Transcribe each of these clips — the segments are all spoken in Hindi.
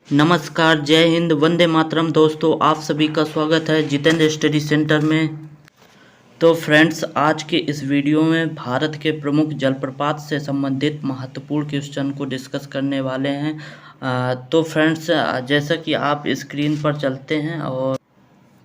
नमस्कार, जय हिंद, वंदे मातरम। दोस्तों, आप सभी का स्वागत है जितेंद्र स्टडी सेंटर में। तो फ्रेंड्स, आज के इस वीडियो में भारत के प्रमुख जलप्रपात से संबंधित महत्वपूर्ण क्वेश्चन को डिस्कस करने वाले हैं। तो फ्रेंड्स, जैसा कि आप स्क्रीन पर चलते हैं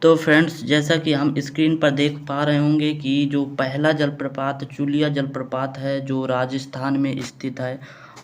तो फ्रेंड्स, जैसा कि हम स्क्रीन पर देख पा रहे होंगे कि जो पहला जलप्रपात चुलिया जलप्रपात है, जो राजस्थान में स्थित है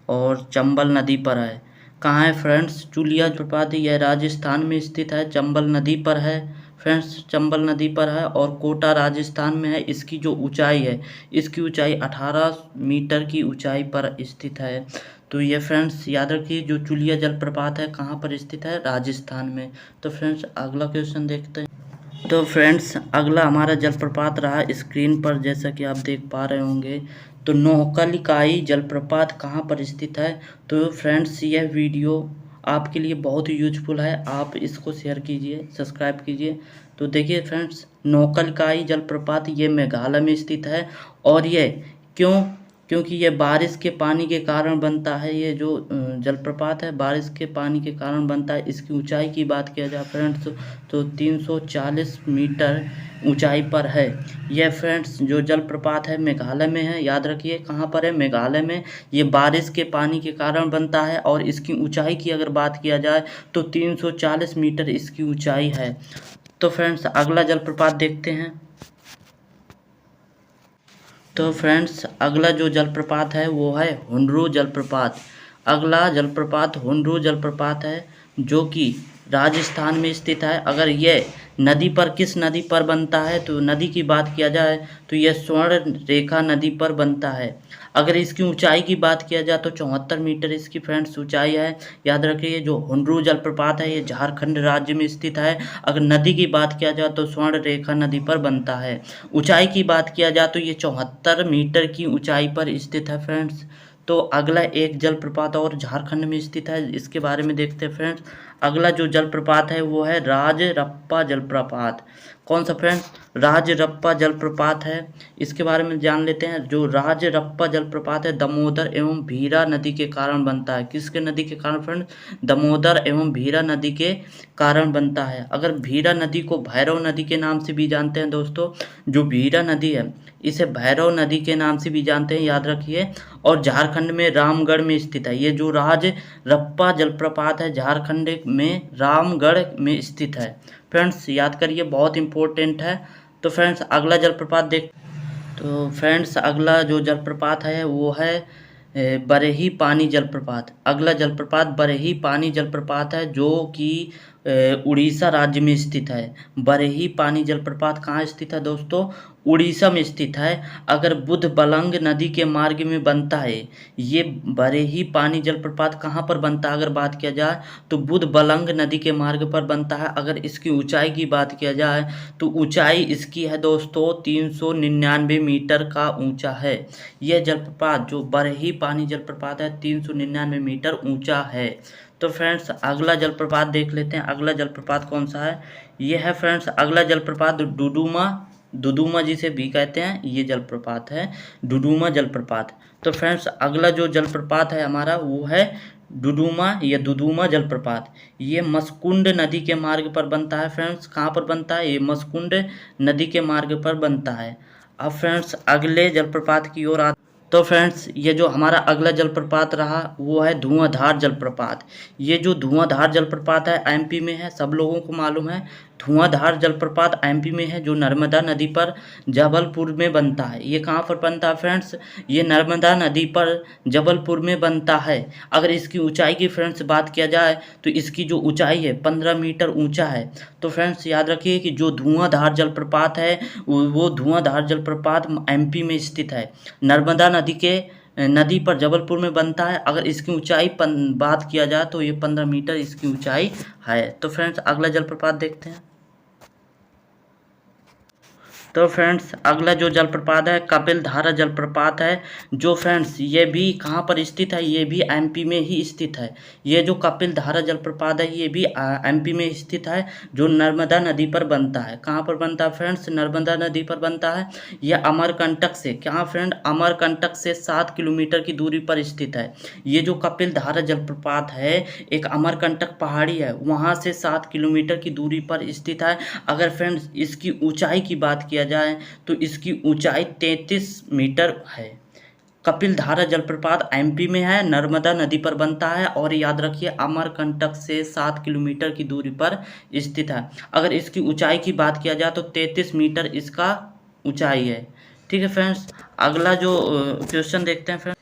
और चंबल नदी पर है। कहाँ है फ्रेंड्स चुलिया जलप्रपात? यह राजस्थान में स्थित है, चंबल नदी पर है। फ्रेंड्स, चंबल नदी पर है और कोटा राजस्थान में है। इसकी जो ऊंचाई है, इसकी ऊंचाई 18 मीटर की ऊंचाई पर स्थित है। तो ये फ्रेंड्स याद रखिए, जो चुलिया जलप्रपात है कहाँ पर स्थित है? राजस्थान में। तो फ्रेंड्स, अगला क्वेश्चन देखते हैं। तो फ्रेंड्स, अगला हमारा जलप्रपात रहा स्क्रीन पर, जैसा कि आप देख पा रहे होंगे। तो नोहकलकाई जलप्रपात कहाँ पर स्थित है? तो फ्रेंड्स, यह वीडियो आपके लिए बहुत ही यूजफुल है, आप इसको शेयर कीजिए, सब्सक्राइब कीजिए। तो देखिए फ्रेंड्स, नोहकलकाई जलप्रपात ये मेघालय में स्थित है और ये क्योंकि ये बारिश के पानी के कारण बनता है। ये जो जलप्रपात है बारिश के पानी के कारण बनता है। इसकी ऊंचाई की बात किया जाए फ्रेंड्स, तो 340 मीटर ऊंचाई पर है। यह फ्रेंड्स जो जलप्रपात है मेघालय में है। याद रखिए कहाँ पर है? मेघालय में। ये बारिश के पानी के कारण बनता है और इसकी ऊंचाई की अगर बात किया जाए तो 340 मीटर इसकी ऊंचाई है। तो फ्रेंड्स, अगला जलप्रपात देखते हैं। तो फ्रेंड्स, अगला जो जलप्रपात है वो है हुंड्रू जलप्रपात। अगला जलप्रपात हुंड्रू जलप्रपात है, जो कि राजस्थान में स्थित है। अगर ये नदी पर किस नदी पर बनता है, तो नदी की बात किया जाए तो यह स्वर्ण रेखा नदी पर बनता है। अगर इसकी ऊंचाई की बात किया जाए तो 74 मीटर इसकी फ्रेंड्स ऊंचाई है। याद रखिए, जो हुंड्रू जलप्रपात है ये झारखंड राज्य में स्थित है। अगर नदी की बात किया जाए तो स्वर्ण रेखा नदी पर बनता है। ऊंचाई की बात किया जाए तो ये 74 मीटर की ऊंचाई पर स्थित है फ्रेंड्स। तो अगला एक जलप्रपात और झारखंड में स्थित है, इसके बारे में देखते हैं फ्रेंड्स। अगला जो जलप्रपात है वो है राजरप्पा जलप्रपात। कौन सा फ्रेंड्स? राजरप्पा जलप्रपात है। इसके बारे में जान लेते हैं। जो राजरप्पा जलप्रपात है दामोदर एवं भीरा नदी के कारण बनता है। किसके नदी के कारण फ्रेंड्स? दामोदर एवं भीरा नदी के कारण बनता है। अगर भीरा नदी को भैरव नदी के नाम से भी जानते हैं दोस्तों, जो भीरा नदी है इसे भैरव नदी के नाम से भी जानते हैं, याद रखिए। और झारखंड में रामगढ़ में स्थित है। ये जो राजरप्पा जलप्रपात है झारखंड में रामगढ़ में स्थित है। फ्रेंड्स याद करिए, बहुत इंपॉर्टेंट है। तो फ्रेंड्स, अगला जलप्रपात देख। तो फ्रेंड्स, अगला जो जलप्रपात है वो है बरही पानी जलप्रपात। अगला जलप्रपात बरही पानी जलप्रपात है, जो कि उड़ीसा राज्य में स्थित है। बरही पानी जलप्रपात कहाँ स्थित है दोस्तों? उड़ीसा में स्थित है। अगर बुधबलंग नदी के मार्ग में बनता है ये बरही पानी जलप्रपात। कहाँ पर बनता है अगर बात किया जाए तो बुधबलंग नदी के मार्ग पर बनता है। अगर इसकी ऊंचाई की बात किया जाए तो ऊंचाई इसकी है दोस्तों 399 मीटर का ऊंचा है। यह जलप्रपात जो बरही पानी जलप्रपात है 399 मीटर ऊंचा है। तो फ्रेंड्स, अगला जलप्रपात देख लेते हैं। अगला जलप्रपात कौन सा है? यह है फ्रेंड्स अगला जलप्रपात डुडुमा जिसे भी कहते हैं, ये जलप्रपात है डुडुमा जलप्रपात। तो फ्रेंड्स, अगला जो जलप्रपात है हमारा वो है डुडुमा या दुदुमा जलप्रपात। ये मस्कुंड नदी के मार्ग पर बनता है फ्रेंड्स। कहाँ पर बनता है? ये मस्कुंड नदी के मार्ग पर बनता है। अब फ्रेंड्स, अगले जलप्रपात की ओर तो फ्रेंड्स, ये जो हमारा अगला जलप्रपात रहा वो है धुआंधार जलप्रपात। ये जो धुआंधार जलप्रपात है एमपी में है, सब लोगों को मालूम है। धुआंधार जलप्रपात एमपी में है, जो नर्मदा नदी पर जबलपुर में बनता है। ये कहाँ पर बनता है फ्रेंड्स? ये नर्मदा नदी पर जबलपुर में बनता है। अगर इसकी ऊंचाई की फ्रेंड्स बात किया जाए तो इसकी जो ऊंचाई है 15 मीटर ऊंचा है। तो फ्रेंड्स याद रखिए कि जो धुआंधार जलप्रपात है वो धुआंधार जलप्रपात एमपी में स्थित है। नर्मदा नदी पर जबलपुर में बनता है। अगर इसकी ऊंचाई बात किया जाए तो ये 15 मीटर इसकी ऊंचाई है। तो फ्रेंड्स, अगला जलप्रपात देखते हैं। तो फ्रेंड्स अगला जो जलप्रपात है कपिल धारा जलप्रपात है, जो फ्रेंड्स ये भी कहाँ पर स्थित है, ये भी एमपी में ही स्थित है। ये जो कपिल धारा जलप्रपात है ये भी एमपी में स्थित है, जो नर्मदा नदी पर बनता है। कहाँ पर बनता है फ्रेंड्स? नर्मदा नदी पर बनता है। यह अमरकंटक से, क्या फ्रेंड, अमरकंटक से 7 किलोमीटर की दूरी पर स्थित है। ये जो कपिल धारा जलप्रपात है एक अमरकंटक पहाड़ी है, वहाँ से 7 किलोमीटर की दूरी पर स्थित है। अगर फ्रेंड्स इसकी ऊंचाई की बात किया जाए तो इसकी ऊंचाई 33 मीटर है। कपिल धारा जलप्रपात एमपी में है, नर्मदा नदी पर बनता है और याद रखिए अमरकंटक से 7 किलोमीटर की दूरी पर स्थित है। अगर इसकी ऊंचाई की बात किया जाए तो 33 मीटर इसका ऊंचाई है। ठीक है फ्रेंड्स, अगला जो क्वेश्चन देखते हैं फ्रेंड्स।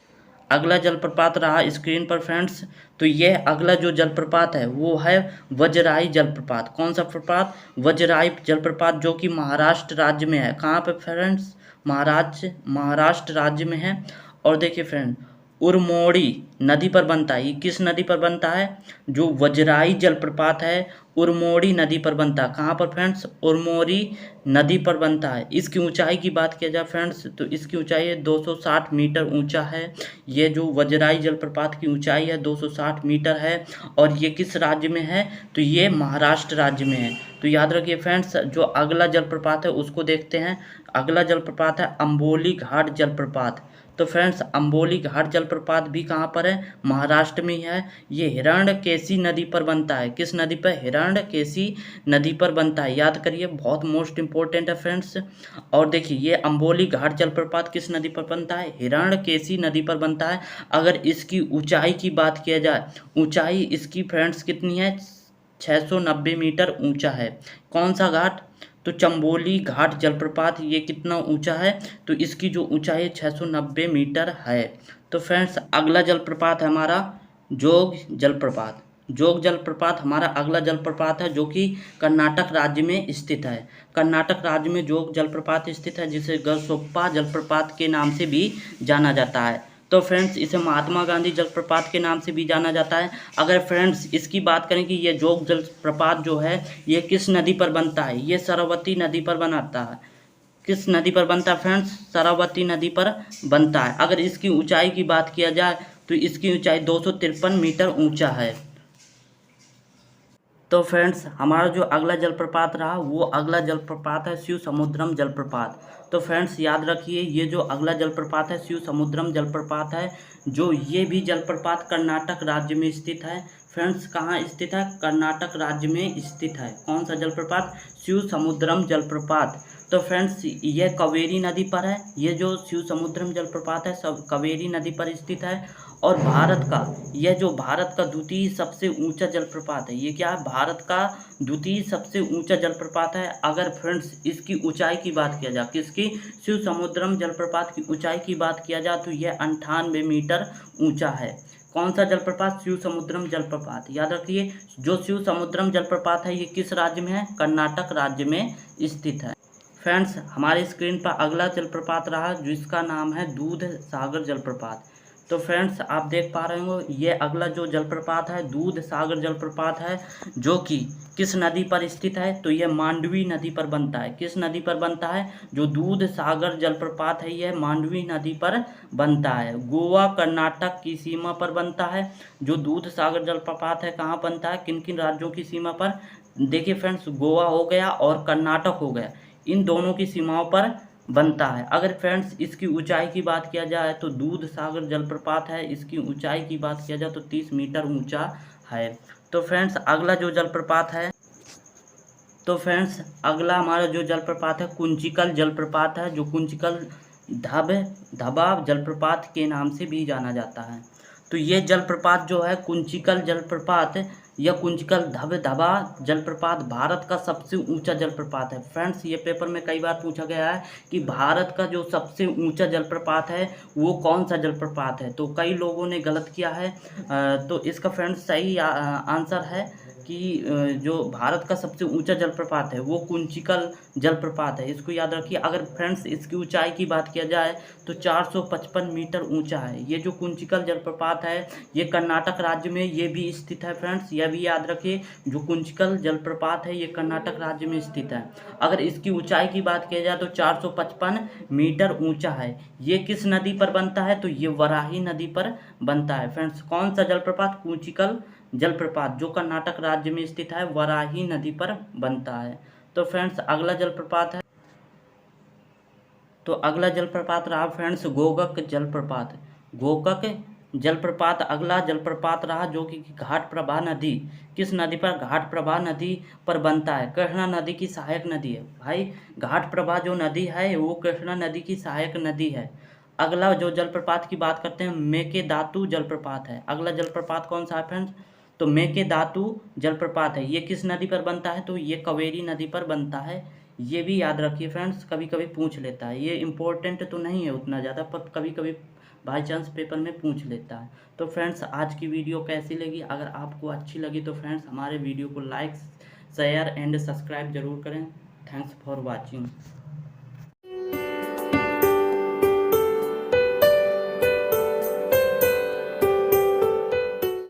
अगला जलप्रपात रहा स्क्रीन पर फ्रेंड्स, तो यह अगला जो जलप्रपात है वो है वजराई जलप्रपात। कौन सा प्रपात? वजराई जलप्रपात, जो कि महाराष्ट्र राज्य में है। कहाँ पे फ्रेंड्स? महाराष्ट्र राज्य में है। और देखिए फ्रेंड, उरमोड़ी नदी पर बनता है। ये किस नदी पर बनता है? जो वजराई जलप्रपात है उरमोड़ी नदी पर बनता है। कहाँ पर फ्रेंड्स? उरमोड़ी नदी पर बनता है। इसकी ऊंचाई की बात किया जाए फ्रेंड्स तो इसकी ऊंचाई है 260 मीटर ऊंचा है। ये जो वजराई जलप्रपात की ऊंचाई है 260 मीटर है। और ये किस राज्य में है? तो ये महाराष्ट्र राज्य में है। तो याद रखिए फ्रेंड्स, जो अगला जलप्रपात है उसको देखते हैं। अगला जलप्रपात है अंबोली घाट जलप्रपात। तो फ्रेंड्स अंबोली घाट जलप्रपात भी कहाँ पर है? महाराष्ट्र में ही है। ये हिरण्यकेशी नदी पर बनता है। किस नदी पर? हिरण्यकेशी नदी पर बनता है। याद करिए, बहुत मोस्ट इंपॉर्टेंट है फ्रेंड्स। और देखिए ये अंबोली घाट जलप्रपात किस नदी पर बनता है? हिरण्यकेशी नदी पर बनता है। अगर इसकी ऊंचाई की बात किया जाए, ऊंचाई इसकी फ्रेंड्स कितनी है? 690 मीटर ऊंचा है। कौन सा घाट? तो चंबोली घाट जलप्रपात। ये कितना ऊंचा है? तो इसकी जो ऊंचाई 690 मीटर है। तो फ्रेंड्स अगला जलप्रपात है हमारा जोग जलप्रपात। जोग जलप्रपात हमारा अगला जलप्रपात है, जो कि कर्नाटक राज्य में स्थित है। कर्नाटक राज्य में जोग जलप्रपात स्थित है, जिसे गरसोप्पा जलप्रपात के नाम से भी जाना जाता है। तो फ्रेंड्स इसे महात्मा गांधी जलप्रपात के नाम से भी जाना जाता है। अगर फ्रेंड्स इसकी बात करें कि ये जोग जलप्रपात जो है ये किस नदी पर बनता है? ये सरस्वती नदी पर बनाता है। किस नदी पर बनता है फ्रेंड्स? सरस्वती नदी पर बनता है। अगर इसकी ऊंचाई की बात किया जाए तो इसकी ऊंचाई 253 मीटर ऊंचा है। तो फ्रेंड्स हमारा जो अगला जलप्रपात रहा वो अगला जलप्रपात है शिव समुद्रम जलप्रपात। तो फ्रेंड्स याद रखिए, ये जो अगला जलप्रपात है शिव समुद्रम जलप्रपात है, जो ये भी जलप्रपात कर्नाटक राज्य में स्थित है। फ्रेंड्स कहाँ स्थित है? कर्नाटक राज्य में स्थित है। कौन सा जलप्रपात? शिव समुद्रम जलप्रपात। तो फ्रेंड्स ये कावेरी नदी पर है। ये जो शिव समुद्रम जलप्रपात है सब कावेरी नदी पर स्थित है। और भारत का यह जो भारत का द्वितीय सबसे ऊंचा जलप्रपात है, ये क्या है? भारत का द्वितीय सबसे ऊंचा जलप्रपात है। अगर फ्रेंड्स इसकी ऊंचाई की बात किया जाए, किसकी? शिव समुद्रम जलप्रपात की ऊंचाई की बात किया जाए तो यह 98 मीटर ऊंचा है। कौन सा जलप्रपात? शिव समुद्रम जलप्रपात। याद रखिए, जो शिव समुद्रम जलप्रपात है ये किस राज्य में है? कर्नाटक राज्य में स्थित है। फ्रेंड्स हमारे स्क्रीन पर अगला जलप्रपात रहा जिसका नाम है दूध सागर जलप्रपात। तो फ्रेंड्स आप देख पा रहे हो ये अगला जो जलप्रपात है दूध सागर जलप्रपात है, जो कि किस नदी पर स्थित है? तो यह मांडवी नदी पर बनता है। किस नदी पर बनता है? जो दूध सागर जलप्रपात है यह मांडवी नदी पर बनता है। गोवा कर्नाटक की सीमा पर बनता है। जो दूध सागर जलप्रपात है कहाँ बनता है? किन किन राज्यों की सीमा पर? देखिए फ्रेंड्स, गोवा हो गया और कर्नाटक हो गया, इन दोनों की सीमाओं पर बनता है। अगर फ्रेंड्स इसकी ऊंचाई की बात किया जाए तो दूध सागर जलप्रपात है, इसकी ऊंचाई की बात किया जाए तो 30 मीटर ऊंचा है। तो फ्रेंड्स अगला जो जलप्रपात है, तो फ्रेंड्स अगला हमारा जो जलप्रपात है कुंचिकल जलप्रपात है, जो कुंचिकल धबा जलप्रपात के नाम से भी जाना जाता है। तो ये जलप्रपात जो है कुंचिकल जलप्रपात या कुंचिकल धबा जलप्रपात भारत का सबसे ऊंचा जलप्रपात है। फ्रेंड्स ये पेपर में कई बार पूछा गया है कि भारत का जो सबसे ऊंचा जलप्रपात है वो कौन सा जलप्रपात है, तो कई लोगों ने गलत किया है। तो इसका फ्रेंड्स सही आंसर है कि जो भारत का सबसे ऊंचा जलप्रपात है वो कुंचिकल जलप्रपात है। इसको याद रखिए। अगर फ्रेंड्स इसकी ऊंचाई की बात किया जाए तो 455 मीटर ऊंचा है। ये जो कुंचिकल जलप्रपात है ये कर्नाटक राज्य में ये भी स्थित है फ्रेंड्स, यह भी याद रखिए। जो कुंचिकल जलप्रपात है ये कर्नाटक राज्य में स्थित है। अगर इसकी ऊंचाई की बात किया जाए तो 455 मीटर ऊंचा है। ये किस नदी पर बनता है? तो ये वराही नदी पर बनता है फ्रेंड्स। कौन सा जलप्रपात? कुंचिकल जलप्रपात, जो कर्नाटक राज्य में स्थित है, वराही नदी पर बनता है। तो फ्रेंड्स अगला जलप्रपात है, तो अगला जलप्रपात रहा फ्रेंड्स गोगक जलप्रपात। गोगक जलप्रपात अगला जलप्रपात रहा, जो कि घाट प्रभा नदी, किस नदी पर? घाट प्रभा नदी पर बनता है। कृष्णा नदी की सहायक नदी है भाई। घाट प्रभा जो नदी है वो कृष्णा नदी की सहायक नदी है। अगला जो जलप्रपात की बात करते हैं मेकेदातु जलप्रपात है। अगला जलप्रपात कौन सा है फ्रेंड्स? तो मेकेदातु जलप्रपात है। ये किस नदी पर बनता है? तो ये कावेरी नदी पर बनता है। ये भी याद रखिए फ्रेंड्स, कभी कभी पूछ लेता है। ये इम्पोर्टेंट तो नहीं है उतना ज़्यादा, पर कभी कभी बाई चांस पेपर में पूछ लेता है। तो फ्रेंड्स आज की वीडियो कैसी लगी? अगर आपको अच्छी लगी तो फ्रेंड्स हमारे वीडियो को लाइक, शेयर एंड सब्सक्राइब जरूर करें। Thanks for watching.